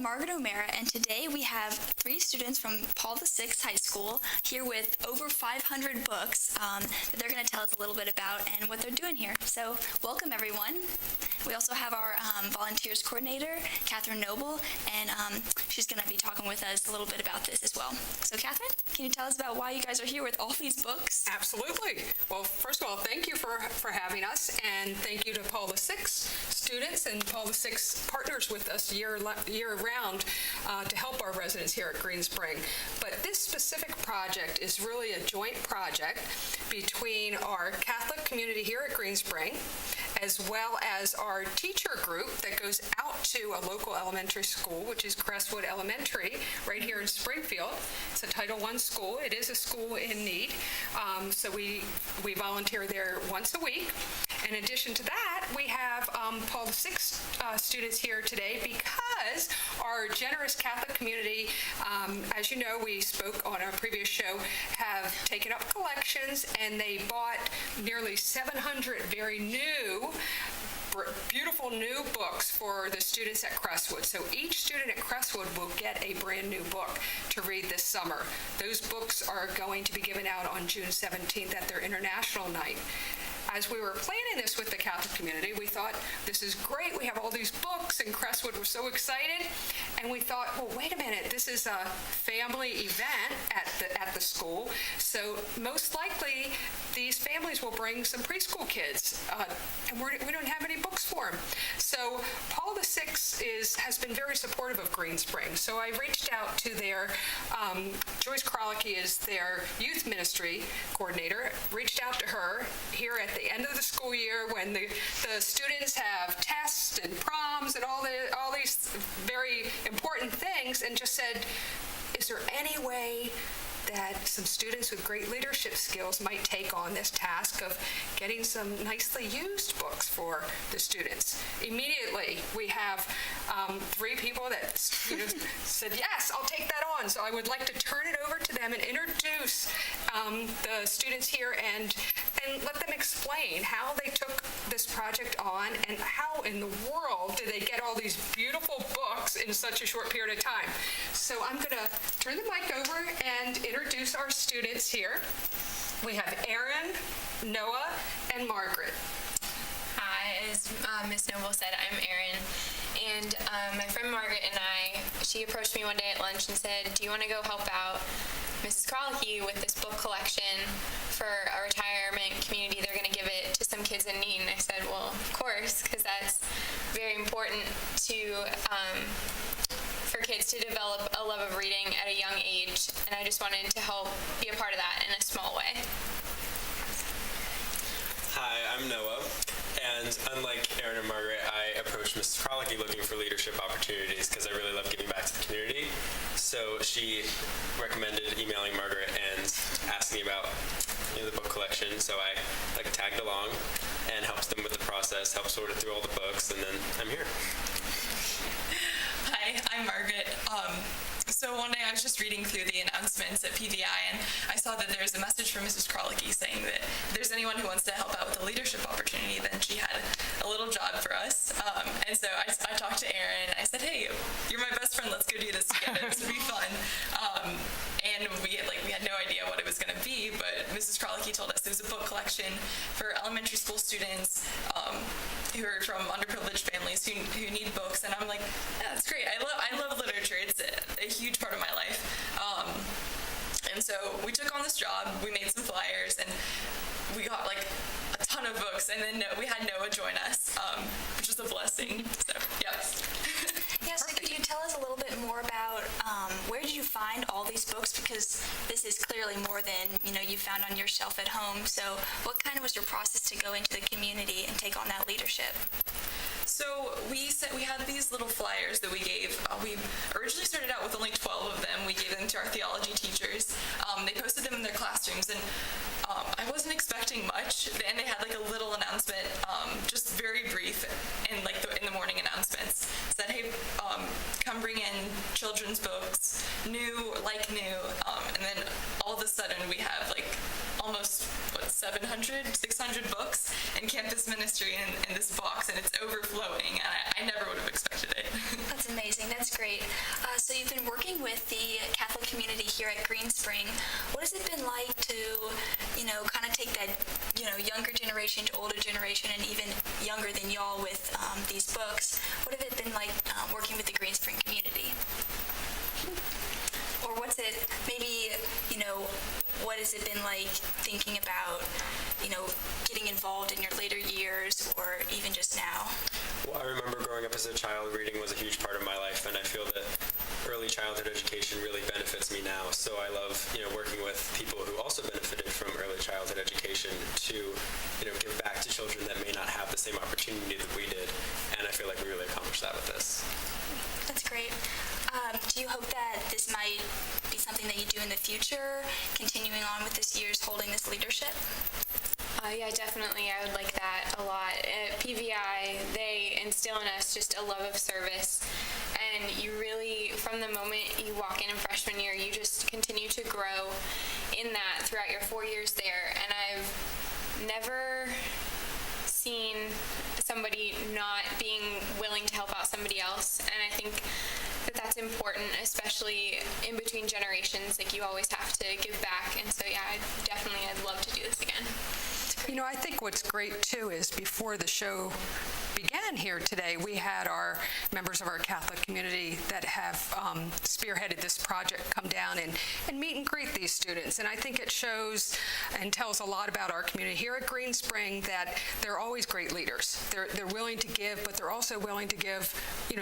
Margaret O'Mara, and today we have 3 students from Paul VI High School here with over 500 books that they're going to tell us a little bit about and what they're doing here. So welcome, everyone. We also have our volunteers coordinator, Catherine Noble, and she's going to be talking with us a little bit about this as well. So Catherine, can you tell us about why you guys are here with all these books? Absolutely. Well, first of all, thank you for having us, and thank you to Paul VI students and Paul VI partners with us year-round to help our residents here at Greenspring. But this specific project is really a joint project between our Catholic community here at Greenspring, as well as our teacher group that goes out to a local elementary school, which is Crestwood Elementary, right here in Springfield. It's a Title I school. It is a school in need. So we volunteer there once a week. In addition to that, we have Paul VI students here today because our generous Catholic community, as you know, we spoke on our previous show, have taken up collections, and they bought nearly 700 very new, beautiful new books for the students at Crestwood. So each student at Crestwood will get a brand new book to read this summer. Those books are going to be given out on June 17th at their International Night. As we were planning this with the Catholic community, we thought, this is great. We have all these books, and Crestwood was so excited. And we thought, well, wait a minute. This is a family event at the school. So most likely, these families will bring some preschool kids, and we don't have any books for them. So Paul VI has been very supportive of Greenspring. So I reached out to their, Joyce Krolicky is their youth ministry coordinator, reached out to her here at the end of the school year when the students have tests and proms and all these very important things, and just said, is there any way that some students with great leadership skills might take on this task of getting some nicely used books for the students? Immediately, we have 3 people that said, yes, I'll take that on. So I would like to turn it over to them and introduce the students here and let them explain how they took this project on and how in the world did they get all these beautiful books in such a short period of time. So I'm going to turn the mic over and introduce our students here. We have Aaron, Noah, and Margaret. Hi, as Ms. Noble said, I'm Erin, and my friend Margaret and she approached me one day at lunch and said, do you want to go help out Mrs. Krolicky with this book collection for a retirement community? They're going to give it to some kids in need. And I said, well, of course, because that's very important for kids to develop a love of reading at a young age, and I just wanted to help be a part of that in a small way. Hi, I'm Noah, and unlike Aaron and Margaret, I approached Mrs. Krolicky looking for leadership opportunities because I really love giving back to the community. So she recommended emailing Margaret and asking about the book collection, so I tagged along and helped them with the process, helped sort it through all the books, and then I'm here. Hi, I'm Margaret. So one day I was just reading through the announcements at PVI, and I saw that there was a message from Mrs. Krolicky saying that if there's anyone who wants to help out with a leadership opportunity, then she had a little job for us. And so I talked to Aaron, and I said, hey, you're my best friend, let's go do this together. This would be fun. And we had no idea what it was going to be, but Mrs. Krolicky told us it was a book collection for elementary school students who are from underprivileged families who need books. And I'm like, yeah, that's great. I love literature. It's a huge part of my life. And so we took on this job, we made some flyers, and we got a ton of books, and then we had Noah join us, which was a blessing. So, yes. Yes, so could you tell us a little bit more about where did you find all these books? Because this is clearly more than you found on your shelf at home. So what kind of was your process to go into the community and take on that leadership? So we had these little flyers that we gave. We originally started out with only 12 of them. We gave them to our theology teachers. They posted them in their classrooms, and I wasn't expecting much. And they had a little announcement, just very brief, in in the morning announcements. Said, hey, come bring in children's books, new, and then all of a sudden we have almost 700, 600 books in campus ministry in this box, and it's overflowing, and I never would have expected it. That's amazing. That's great. So you've been working with the Catholic community here at Greenspring. What has it been like to, kind of take that, younger generation to older generation and even younger than y'all with these books? What have it been like working with the Greenspring community? Or what's it, maybe, what has it been like thinking about, getting involved in your later years or even just now? Well, I remember growing up as a child, reading was a huge part of my life, and I feel that early childhood education really benefits me now. So I love, working with people who also benefited from early childhood education to, give back to children that may not have the same opportunity that we did. And I feel like we really accomplished that with this. That's great. Do you hope that this might be something that you do in the future, continuing on with this year's holding this leadership? Yeah, definitely. I would like that a lot. At PVI, they instill in us just a love of service. And you really, from the moment you walk in freshman year, you just continue to grow in that throughout your 4 years there. And I've never seen somebody not being willing to help out somebody else. And I think that that's important, especially in between generations. Like, you always have to give back. And so, yeah, I'd love to do this again. I think what's great, too, is before the show began here today, we had our members of our Catholic community that have spearheaded this project come down and meet and greet these students. And I think it shows and tells a lot about our community here at Greenspring that they're always great leaders. They're willing to give, but they're also willing to give,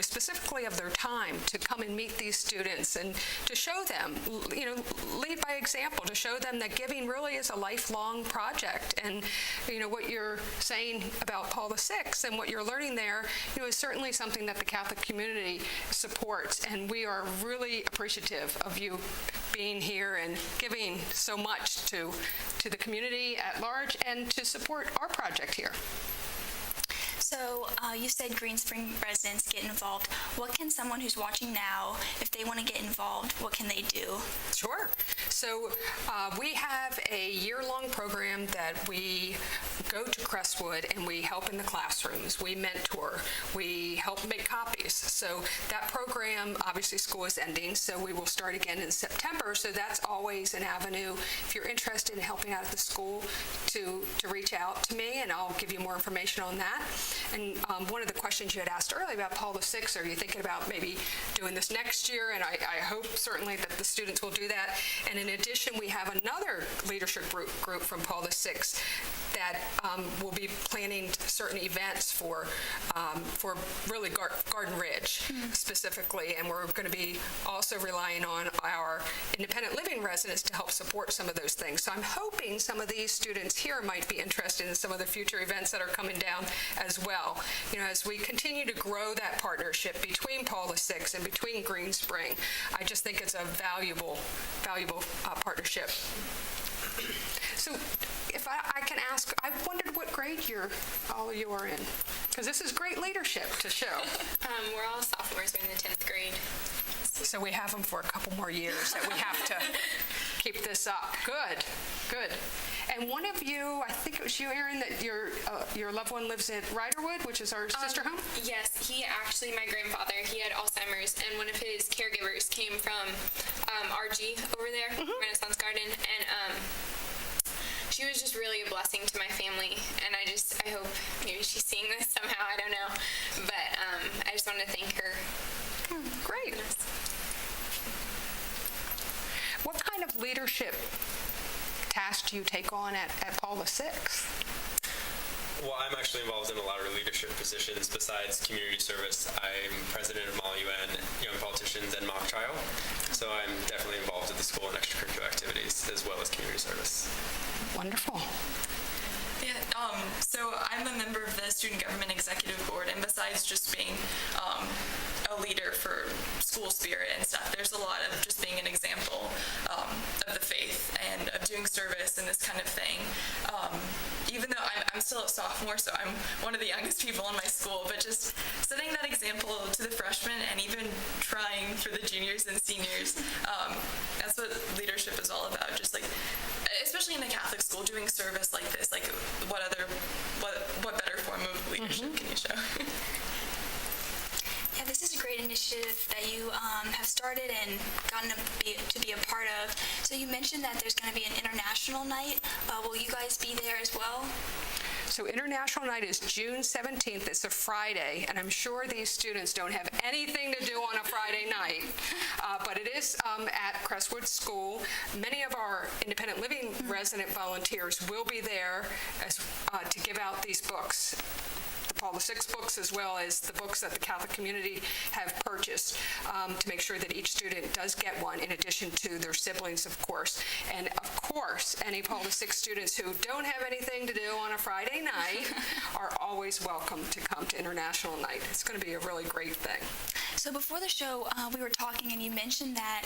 specifically of their time to come and meet these students and to show them, lead by example, to show them that giving really is a lifelong project. And, what you're saying about Paul VI and what you're learning there, is certainly something that the Catholic community supports. And we are really appreciative of you being here and giving so much to the community at large and to support our project here. So you said Greenspring residents get involved. What can someone who's watching now, if they want to get involved, what can they do? Sure. So we have a year-long program that we go to Crestwood and we help in the classrooms. We mentor. We help make copies. So that program, obviously school is ending, so we will start again in September. So that's always an avenue, if you're interested in helping out at the school, to reach out to me, and I'll give you more information on that. And one of the questions you had asked earlier about Paul VI, are you thinking about maybe doing this next year? And I hope certainly that the students will do that. And in addition, we have another leadership group from Paul VI that will be planning certain events for really Garden Ridge specifically. And we're going to be also relying on our independent living residents to help support some of those things. So I'm hoping some of these students here might be interested in some of the future events that are coming down as well. As we continue to grow that partnership between Paul VI and between Greenspring, I just think it's a valuable partnership. So if I can ask, I wondered what grade all of you are in, because this is great leadership to show. We're all sophomores. We're in the 10th grade. So we have them for a couple more years that we have to keep this up. Good. And one of you, I think it was you, Erin, that your loved one lives at Riderwood, which is our sister home? Yes, my grandfather, he had Alzheimer's, and one of his caregivers came from RG over there, Renaissance Garden, and she was just really a blessing to my family, and I hope maybe she's seeing this somehow, I don't know, but I just wanted to thank her. Great. What kind of leadership tasks do you take on at Paul VI? Well, I'm actually involved in a lot of leadership positions besides community service. I'm president of Mall UN, Young Politicians, and Mock Trial. So I'm definitely involved at the school in extracurricular activities as well as community service. Wonderful. Yeah, so I'm a member of the Student Government Executive Board, and besides just being a leader for school spirit and stuff, there's a lot of just being an example of the faith and of doing service and this kind of thing. Even though I'm still a sophomore, so I'm one of the youngest people in my school, but just setting that example to the freshmen and even trying for the juniors and seniors, that's what leadership is all about. Just like, especially in a Catholic school, doing service like this, like what better form of leadership can you show? Yeah, this is great initiative that you have started and gotten to be a part of. So you mentioned that there's going to be an international night. Will you guys be there as well? So International Night is June 17th. It's a Friday, and I'm sure these students don't have anything to do on a Friday night, but it is at Crestwood School. Many of our independent living resident volunteers will be there to give out these books. Paul VI books, as well as the books that the Catholic community have purchased, to make sure that each student does get one, in addition to their siblings, of course. And of course, any Paul VI students who don't have anything to do on a Friday night are always welcome to come to International Night. It's going to be a really great thing. So before the show, we were talking, and you mentioned that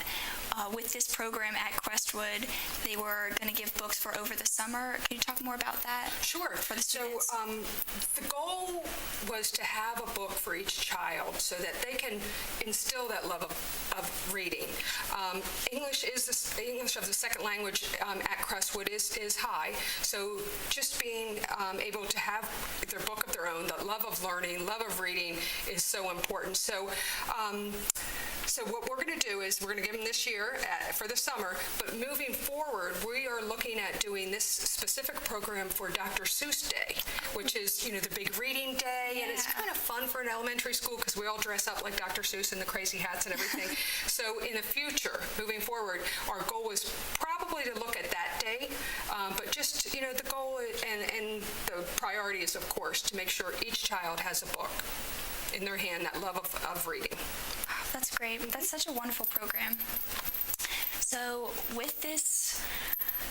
with this program at Crestwood, they were going to give books for over the summer. Can you talk more about that? Sure. For the students? So the goal was to have a book for each child so that they can instill that love of reading. English of the second language at Crestwood is high, so just being able to have their book of their own, the love of learning, love of reading is so important. So what we're going to do is we're going to give them this year for the summer, but moving forward, we are looking at doing this specific program for Dr. Seuss Day, which is, the big reading day, and it's kind of fun for an elementary school because we all dress up like Dr. Seuss and the crazy hats and everything. So in the future, moving forward, our goal is probably to look at that day, but just, the goal and the priority is, of course, to make sure each child has a book in their hand, that love of reading. That's great. That's such a wonderful program. So with this,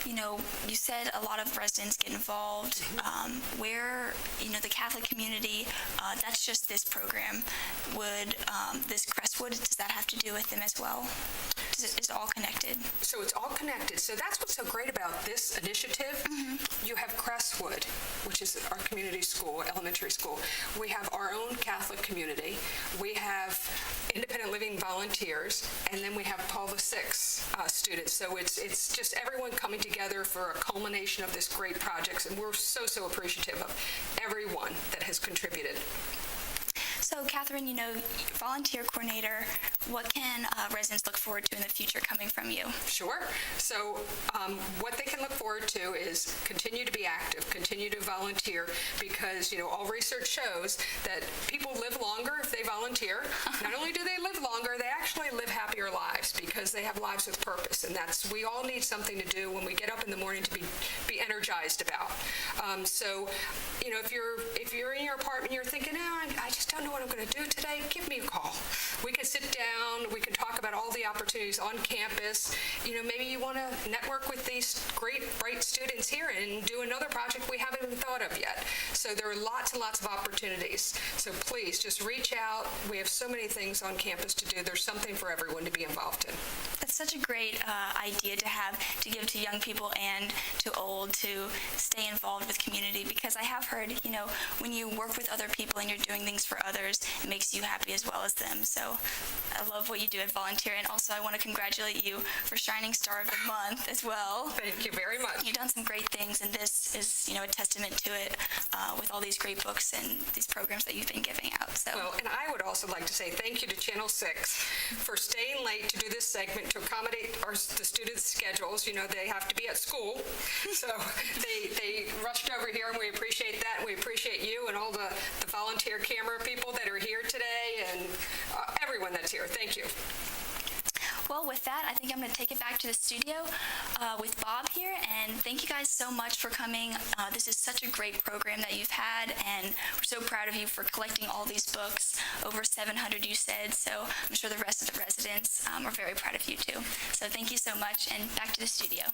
you said a lot of residents get involved. Where, the Catholic community, that's just this program. Would this Crestwood, does that have to do with them as well? Is it all connected? So it's all connected. So that's what's so great about this initiative. You have Crestwood, which is our community school, elementary school. We have our own Catholic community. We have independent living volunteers, and then we have Paul VI students. So it's just everyone coming together for a culmination of this great project, and we're so appreciative of everyone that has contributed. So, Catherine, volunteer coordinator, what can residents look forward to in the future coming from you? Sure. So what they can look forward to is continue to be active, continue to volunteer, because, all research shows that people live longer if they volunteer. Not only do they live longer, they actually live happier lives because they have lives with purpose, and we all need something to do when we get up in the morning to be energized about. So, if you're in your apartment, you're thinking, I just don't know what I'm going to do today, give me a call. We can sit down, we can talk about all the opportunities on campus. Maybe you want to network with these great, bright students here and do another project we haven't even thought of yet. So there are lots and lots of opportunities. So please, just reach out. We have so many things on campus to do. There's something for everyone to be involved in. That's such a great idea to have, to give to young people and to old, to stay involved with community, because I have heard, when you work with other people and you're doing things for others, it makes you happy as well as them. So I love what you do at Volunteer, and also I want to congratulate you for Shining Star of the Month as well. Thank you very much. You've done some great things, and this is, a testament to it with all these great books and these programs that you've been giving out. So. Well, and I would also like to say thank you to Channel 6 for staying late to do this segment to accommodate the students' schedules. They have to be at school, so they rushed over here, and we appreciate that. And we appreciate you and all the volunteer camera people that are here today, and everyone that's here. Thank you. Well, with that, I think I'm going to take it back to the studio with Bob here, and thank you guys so much for coming. This is such a great program that you've had, and we're so proud of you for collecting all these books, over 700 you said, so I'm sure the rest of the residents are very proud of you too. So thank you so much, and back to the studio.